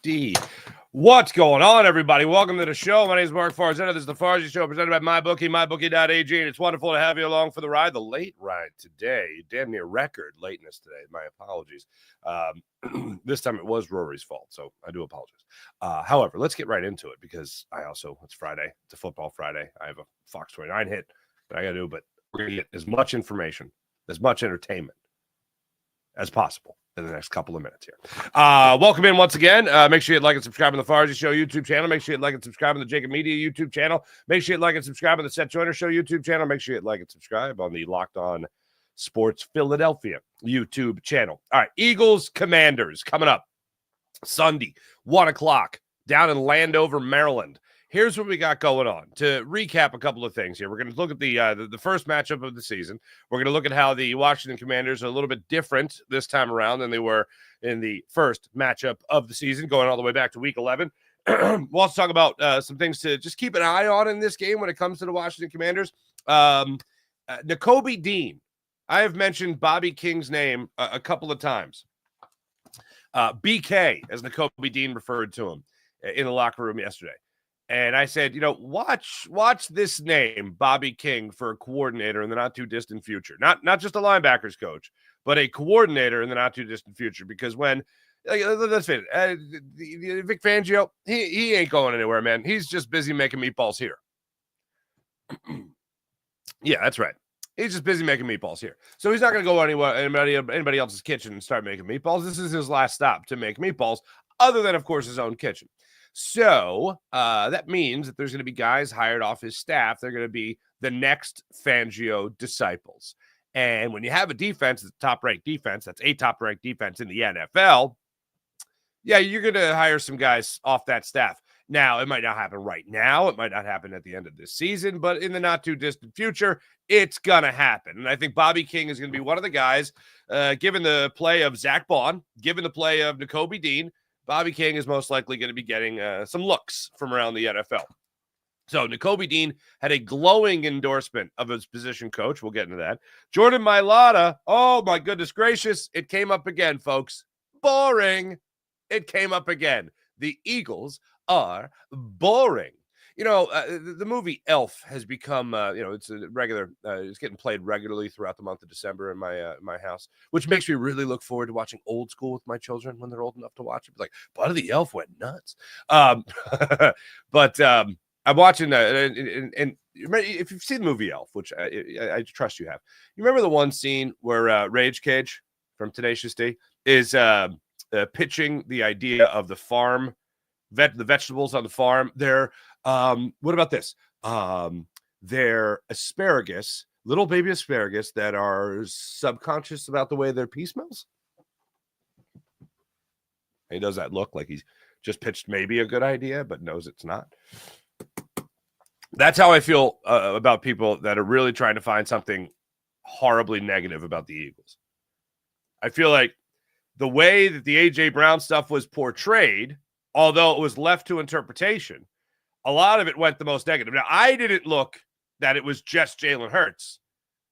indeed. What's going on, everybody? Welcome to the show. My name is Mark Farzetta. This is the Farzy Show presented by MyBookie, MyBookie.ag, and it's wonderful to have you along for the ride. The late ride today, damn near record lateness today. My apologies. This time it was Rory's fault, so I do apologize. However, let's get right into it because it's Friday. It's a football Friday. I have a Fox 29 hit that I got to do, but we're going to get as much information, as much entertainment as possible in the next couple of minutes here. Welcome in once again. Make sure you like and subscribe on the Farzy Show YouTube channel. Make sure you like and subscribe on the Jacob Media YouTube channel. Make sure you like and subscribe on the Seth Joyner Show YouTube channel. Make sure you like and subscribe on the Locked On Sports Philadelphia YouTube channel. All right, Eagles Commanders coming up Sunday, 1 o'clock down in Landover, Maryland. Here's what we got going on. To recap a couple of things here, we're going to look at the first matchup of the season. We're going to look at how the Washington Commanders are a little bit different this time around than they were in the first matchup of the season, going all the way back to Week 11. We'll also talk about some things to just keep an eye on in this game when it comes to the Washington Commanders. Nakobe Dean. I have mentioned Bobby King's name a couple of times. BK, as Nakobe Dean referred to him in the locker room yesterday. And I said, watch this name, Bobby King, for a coordinator in the not-too-distant future. Not just a linebackers coach, but a coordinator in the not-too-distant future. Because when, let's face it, Vic Fangio, he ain't going anywhere, man. He's just busy making meatballs here. Yeah, that's right. He's just busy making meatballs here. So he's not going to go anywhere, anybody else's kitchen and start making meatballs. This is his last stop to make meatballs, other than, of course, his own kitchen. So that means that there's going to be guys hired off his staff. They're going to be the next Fangio disciples. And when you have a defense, it's a top-ranked defense, that's a top-ranked defense in the NFL, yeah, you're going to hire some guys off that staff. Now, it might not happen right now. It might not happen at the end of this season, but in the not-too-distant future, it's going to happen. And I think Bobby King is going to be one of the guys, given the play of Zach Bond, given the play of Nakobe Dean, Bobby King is most likely going to be getting some looks from around the NFL. So Nakobe Dean had a glowing endorsement of his position coach. We'll get into that. Jordan Mailata, oh my goodness gracious, it came up again, folks. Boring. It came up again. The Eagles are boring. The movie Elf has become, it's a regular, it's getting played regularly throughout the month of December in my house, which makes me really look forward to watching Old School with my children when they're old enough to watch it. Like, Buddy the Elf went nuts. But I'm watching, and if you've seen the movie Elf, which I trust you have, you remember the one scene where Rage Cage from Tenacious D is pitching the idea of the farm, the vegetables on the farm. What about this? They're asparagus, little baby asparagus that are subconscious about the way their pee smells. He does that look like he's just pitched maybe a good idea, but knows it's not. That's how I feel about people that are really trying to find something horribly negative about the Eagles. I feel like the way that the A.J. Brown stuff was portrayed, although it was left to interpretation, a lot of it went the most negative. Now, I didn't look that it was just Jalen Hurts.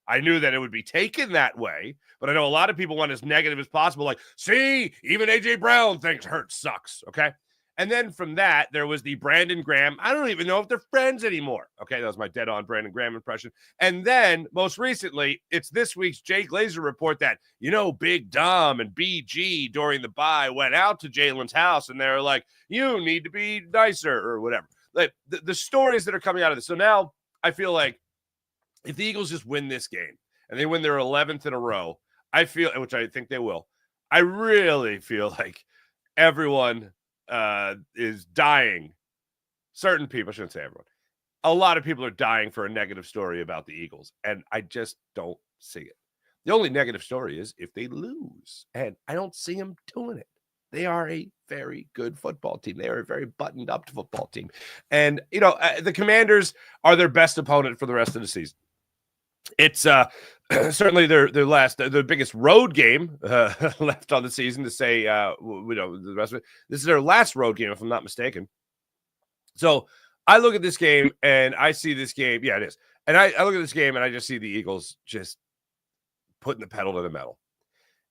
I knew that it would be taken that way, but I know a lot of people went as negative as possible. Like, see, even A.J. Brown thinks Hurts sucks, okay? And then from that, there was the Brandon Graham. I don't even know if they're friends anymore. Okay, that was my dead-on Brandon Graham impression. And then, most recently, it's this week's Jay Glazer report that, Big Dom and BG during the bye went out to Jalen's house, and they're like, you need to be nicer or whatever. Like the stories that are coming out of this. So now I feel like if the Eagles just win this game and they win their 11th in a row, which I think they will, I really feel like everyone is dying. Certain people, I shouldn't say everyone. A lot of people are dying for a negative story about the Eagles, and I just don't see it. The only negative story is if they lose, and I don't see them doing it. They are a very good football team. They are a very buttoned-up football team. And, the Commanders are their best opponent for the rest of the season. It's certainly their biggest road game left on the season to say, the rest of it. This is their last road game, if I'm not mistaken. So I look at this game, and I see this game. Yeah, it is. And I look at this game, and I just see the Eagles just putting the pedal to the metal.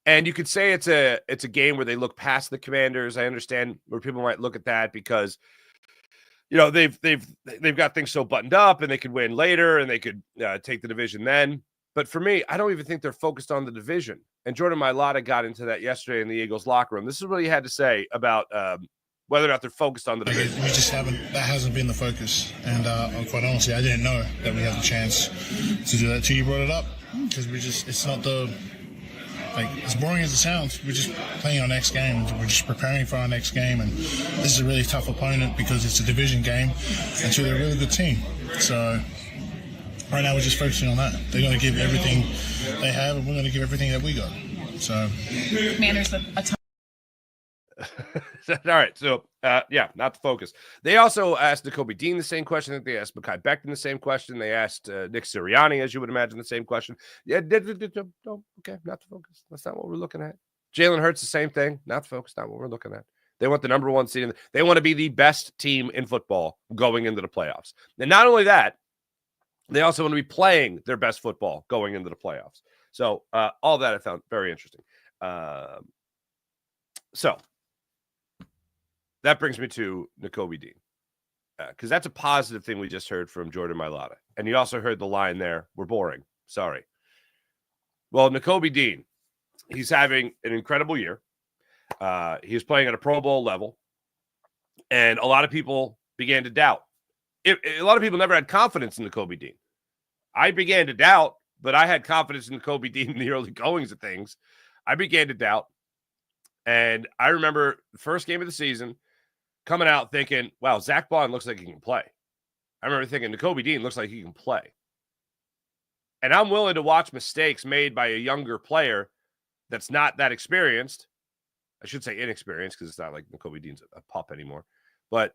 And you could say it's a game where they look past the Commanders. I understand where people might look at that because they've got things so buttoned up and they could win later and they could take the division then. But for me, I don't even think they're focused on the division. And Jordan Mailata got into that yesterday in the Eagles locker room. This is what he had to say about whether or not they're focused on the division. We just haven't. That hasn't been the focus. And quite honestly, I didn't know that we had the chance to do that till you brought it up. Because it's not as boring as it sounds, we're just playing our next game. We're just preparing for our next game. And this is a really tough opponent because it's a division game. And so they're a really good team. So right now we're just focusing on that. They're going to give everything they have, and we're going to give everything that we got. So Commanders a ton. All right. So, not the focus. They also asked Nakobe Dean the same question. I think they asked Micah Parsons the same question. They asked Nick Sirianni, as you would imagine, the same question. Yeah, no, okay, not the focus. That's not what we're looking at. Jalen Hurts, the same thing. Not the focus, not what we're looking at. They want the number one seed. They want to be the best team in football going into the playoffs. And not only that, they also want to be playing their best football going into the playoffs. So all that I found very interesting. So that brings me to Nakobe Dean, because that's a positive thing we just heard from Jordan Mailata. And you also heard the line there, we're boring. Sorry. Well, Nakobe Dean, he's having an incredible year. He's playing at a Pro Bowl level. And a lot of people began to doubt. A lot of people never had confidence in Nakobe Dean. I began to doubt, but I had confidence in Nakobe Dean in the early goings of things. I began to doubt. And I remember the first game of the season, coming out thinking, wow, Zach Bond looks like he can play. I remember thinking Nakobe Dean looks like he can play. And I'm willing to watch mistakes made by a younger player that's not that experienced. I should say inexperienced because it's not like Nakobe Dean's a pup anymore. But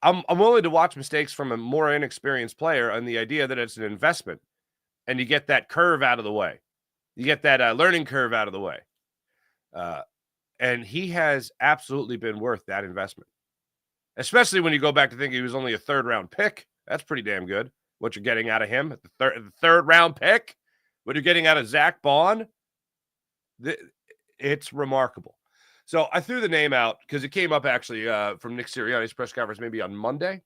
I'm willing to watch mistakes from a more inexperienced player on the idea that it's an investment. And you get that curve out of the way. You get that learning curve out of the way. And he has absolutely been worth that investment, especially when you go back to think he was only a third-round pick. That's pretty damn good, what you're getting out of him at the third-round pick, what you're getting out of Zach Bond. It's remarkable. So I threw the name out because it came up actually from Nick Sirianni's press conference maybe on Monday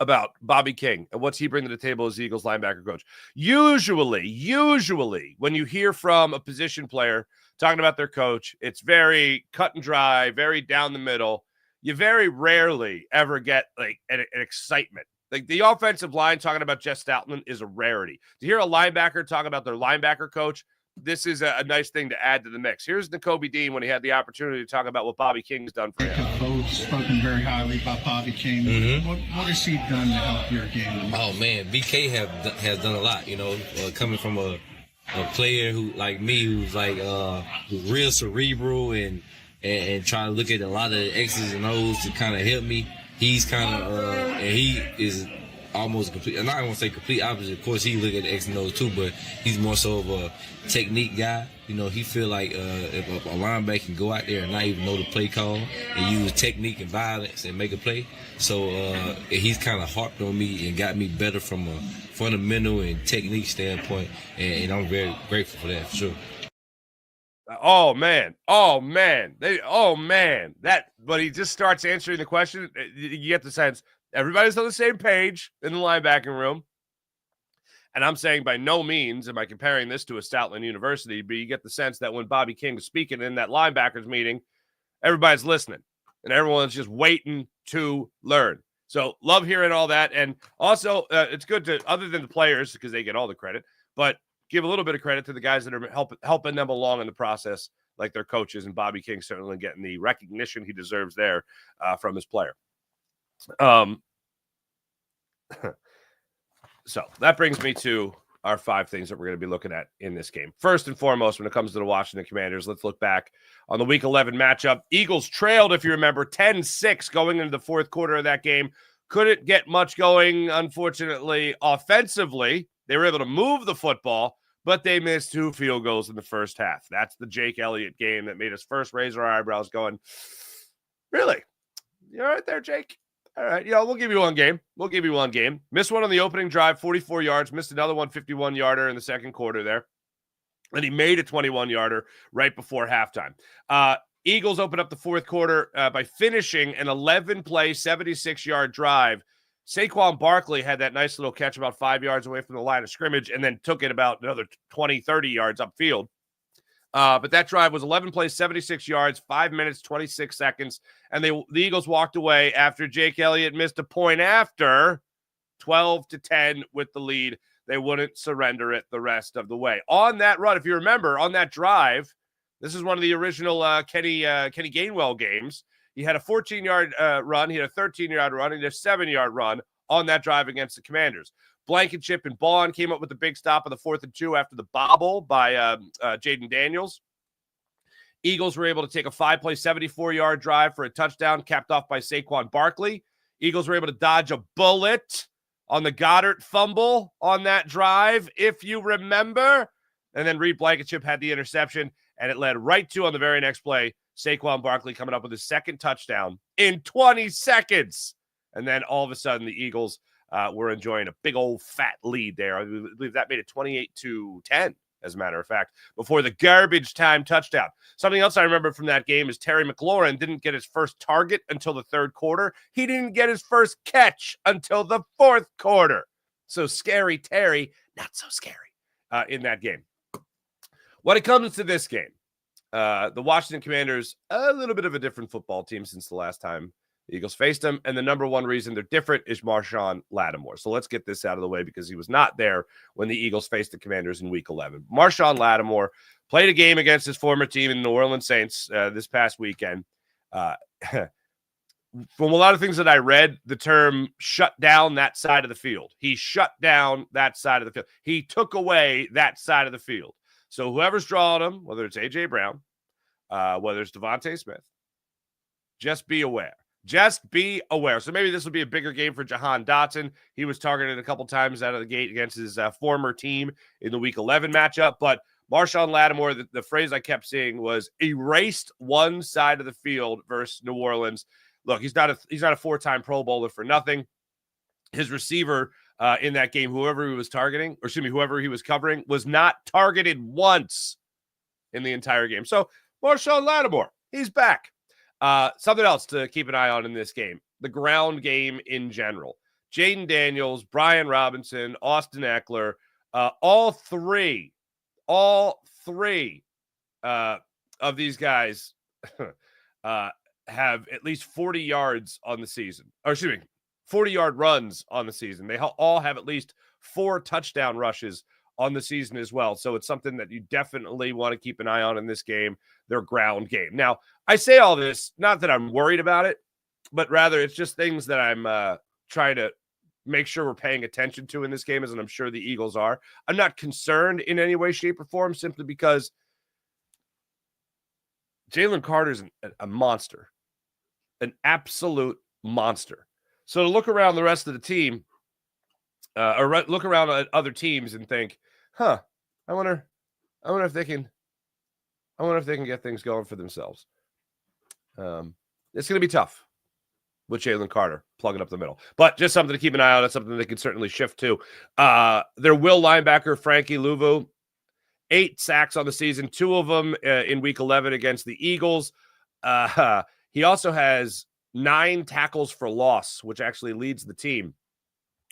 about Bobby King and what's he bring to the table as Eagles linebacker coach. Usually when you hear from a position player talking about their coach, it's very cut and dry, very down the middle. You very rarely ever get like an excitement. Like the offensive line talking about Jeff Stoutland is a rarity. To hear a linebacker talk about their linebacker coach, this is a nice thing to add to the mix. Here's Nakobe Dean when he had the opportunity to talk about what Bobby King's done for him. Both spoken very highly about Bobby King. Mm-hmm. What has he done to help your game? Oh man, BK has done a lot. Coming from a player who like me, who's like who's real cerebral and trying to look at a lot of the X's and O's to kind of help me. He's kind of and he is almost complete. I'm not gonna say complete opposite. Of course, he look at the X and O's too, but he's more so of a technique guy. He feel like if a linebacker can go out there and not even know the play call and use technique and violence and make a play. So he's kind of harped on me and got me better from a fundamental and technique standpoint, and I'm very grateful for that, for sure. Oh man. But he just starts answering the question. You get the sense everybody's on the same page in the linebacking room. And I'm saying by no means am I comparing this to a Stoutland University, but you get the sense that when Bobby King was speaking in that linebackers meeting, everybody's listening and everyone's just waiting to learn. So love hearing all that. And also it's good to, other than the players, because they get all the credit, but give a little bit of credit to the guys that are helping them along in the process, like their coaches, and Bobby King certainly getting the recognition he deserves there from his player. So that brings me to our 5 things that we're going to be looking at in this game. First and foremost, when it comes to the Washington Commanders, let's look back on the Week 11 matchup. Eagles trailed, if you remember, 10-6 going into the fourth quarter of that game. Couldn't get much going, unfortunately, offensively. They were able to move the football, but they missed 2 field goals in the first half. That's the Jake Elliott game that made us first raise our eyebrows going, really? You all right there, Jake? All right, we'll give you one game. Missed one on the opening drive, 44 yards. Missed another one, 51-yarder in the second quarter there. And he made a 21-yarder right before halftime. Eagles opened up the fourth quarter by finishing an 11-play, 76-yard drive. Saquon Barkley had that nice little catch about 5 yards away from the line of scrimmage and then took it about another 20, 30 yards upfield. But that drive was 11 plays, 76 yards, 5 minutes, 26 seconds. And the Eagles walked away after Jake Elliott missed a point after 12-10 with the lead. They wouldn't surrender it the rest of the way. On that run, if you remember, on that drive, this is one of the original Kenny Gainwell games. He had a 14-yard run. He had a 13-yard run. And a 7-yard run on that drive against the Commanders. Blankenship and Bond came up with the big stop on the 4th and 2 after the bobble by Jaden Daniels. Eagles were able to take a 5-play, 74-yard drive for a touchdown, capped off by Saquon Barkley. Eagles were able to dodge a bullet on the Goddard fumble on that drive, if you remember. And then Reed Blankenship had the interception, and it led right to, on the very next play, Saquon Barkley coming up with his second touchdown in 20 seconds. And then all of a sudden, the Eagles were enjoying a big old fat lead there. I believe that made it 28-10, as a matter of fact, before the garbage time touchdown. Something else I remember from that game is Terry McLaurin didn't get his first target until the third quarter. He didn't get his first catch until the fourth quarter. So scary Terry, not so scary in that game. When it comes to this game, the Washington Commanders, a little bit of a different football team since the last time the Eagles faced them, and the number one reason they're different is Marshawn Lattimore. So let's get this out of the way because he was not there when the Eagles faced the Commanders in Week 11. Marshawn Lattimore played a game against his former team in New Orleans Saints this past weekend. From a lot of things that I read, the term shut down that side of the field. He shut down that side of the field. He took away that side of the field. So whoever's drawing him, whether it's A.J. Brown, whether it's Devontae Smith, just be aware. Just be aware. So maybe this will be a bigger game for Jahan Dotson. He was targeted a couple times out of the gate against his former team in the Week 11 matchup. But Marshawn Lattimore, the phrase I kept seeing was erased one side of the field versus New Orleans. Look, he's not a 4-time Pro Bowler for nothing. His receiver in that game, whoever he was covering, was not targeted once in the entire game. So Marshawn Lattimore, he's back. Something else to keep an eye on in this game, the ground game in general. Jaden Daniels, Brian Robinson, Austin Eckler, all three of these guys have at least 40 yards on the season. 40-yard runs on the season. They all have at least 4 touchdown rushes on the season as well. So it's something that you definitely want to keep an eye on in this game, their ground game. Now, I say all this, not that I'm worried about it, but rather it's just things that I'm trying to make sure we're paying attention to in this game, as I'm sure the Eagles are. I'm not concerned in any way, shape, or form, simply because Jalen Carter's a monster, an absolute monster. So to look around the rest of the team, or look around at other teams and think, I wonder if they can get things going for themselves. It's going to be tough with Jalen Carter plugging up the middle, but just something to keep an eye on. That's something they can certainly shift to. Their will linebacker, Frankie Louvu, 8 sacks on the season, 2 of them in Week 11 against the Eagles. He also has 9 tackles for loss, which actually leads the team.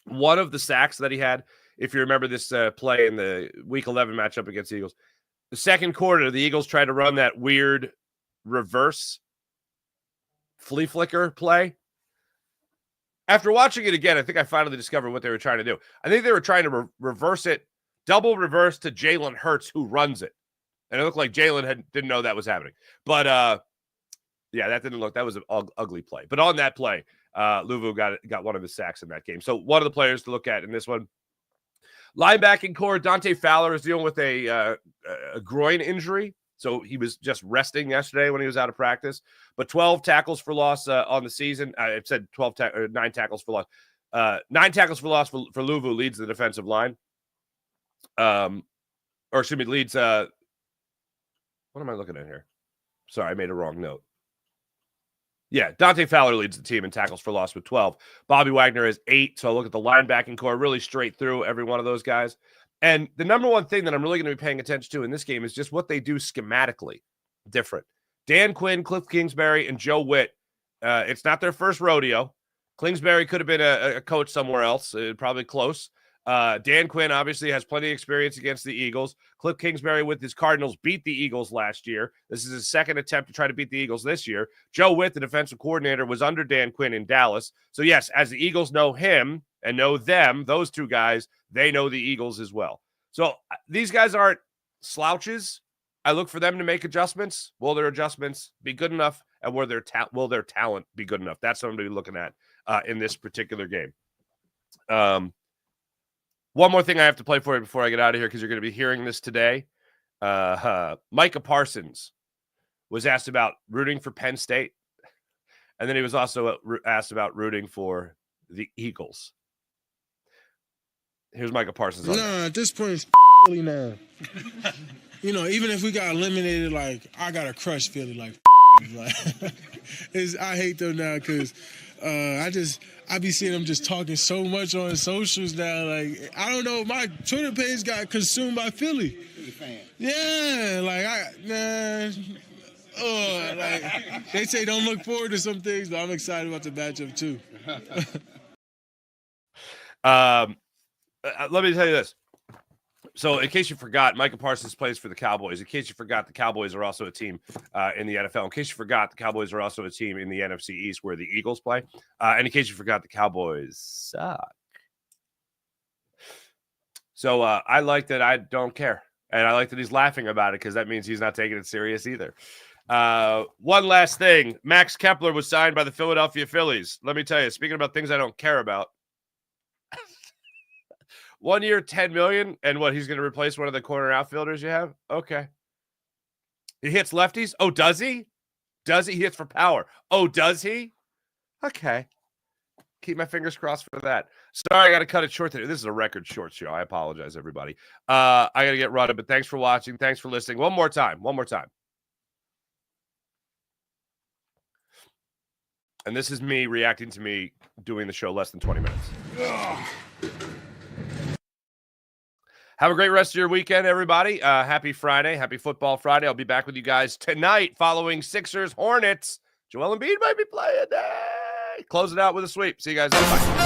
One of the sacks that he had, if you remember this play in the Week 11 matchup against the Eagles, the second quarter, the Eagles tried to run that weird reverse flea flicker play. After watching it again, I think I finally discovered what they were trying to do. I think they were trying to reverse it, double reverse to Jalen Hurts, who runs it. And it looked like Jalen didn't know that was happening. But, yeah, that was an ugly play. But on that play, Louvu got one of his sacks in that game. So one of the players to look at in this one. Linebacking core, Dante Fowler is dealing with a groin injury. So he was just resting yesterday when he was out of practice. But 12 tackles for loss on the season. I said 9 tackles for loss. 9 tackles for loss for Louvu leads the defensive line. Leads. What am I looking at here? Sorry, I made a wrong note. Yeah, Dante Fowler leads the team in tackles for loss with 12. Bobby Wagner has 8. So look at the linebacking core, really straight through every one of those guys. And the number one thing that I'm really going to be paying attention to in this game is just what they do schematically different. Dan Quinn, Cliff Kingsbury, and Joe Witt. It's not their first rodeo. Kingsbury could have been a coach somewhere else, probably close. Dan Quinn obviously has plenty of experience against the Eagles. Cliff Kingsbury with his Cardinals beat the Eagles last year. This is his second attempt to try to beat the Eagles this year. Joe Witt, the defensive coordinator, was under Dan Quinn in Dallas. So, yes, as the Eagles know him and know them, those two guys, they know the Eagles as well. So these guys aren't slouches. I look for them to make adjustments. Will their adjustments be good enough? And will their talent be good enough? That's what I'm going to be looking at in this particular game. One more thing I have to play for you before I get out of here, because you're going to be hearing this today. Micah Parsons was asked about rooting for Penn State. And then he was also asked about rooting for the Eagles. Here's Micah Parsons. At this point, it's Philly now. Even if we got eliminated, like, I got to crush Philly. Like, I hate them now because I be seeing them just talking so much on socials now. Like, I don't know, my Twitter page got consumed by Philly. Yeah, they say don't look forward to some things, but I'm excited about the matchup too. Let me tell you this. So, in case you forgot, Micah Parsons plays for the Cowboys. In case you forgot, the Cowboys are also a team in the NFL. In case you forgot, the Cowboys are also a team in the NFC East where the Eagles play. And in case you forgot, the Cowboys suck. So, I like that I don't care. And I like that he's laughing about it because that means he's not taking it serious either. One last thing. Max Kepler was signed by the Philadelphia Phillies. Let me tell you, speaking about things I don't care about, 1 year, $10 million, and what, he's going to replace one of the corner outfielders you have? Okay. He hits lefties? Oh, does he? Does he? He hits for power. Oh, does he? Okay. Keep my fingers crossed for that. Sorry, I got to cut it short today. This is a record short show. I apologize, everybody. I got to get running, but thanks for watching. Thanks for listening. One more time. And this is me reacting to me doing the show less than 20 minutes. Ugh. Have a great rest of your weekend, everybody. Happy Friday. Happy Football Friday. I'll be back with you guys tonight following Sixers Hornets. Joel Embiid might be playing. Close it out with a sweep. See you guys. Bye.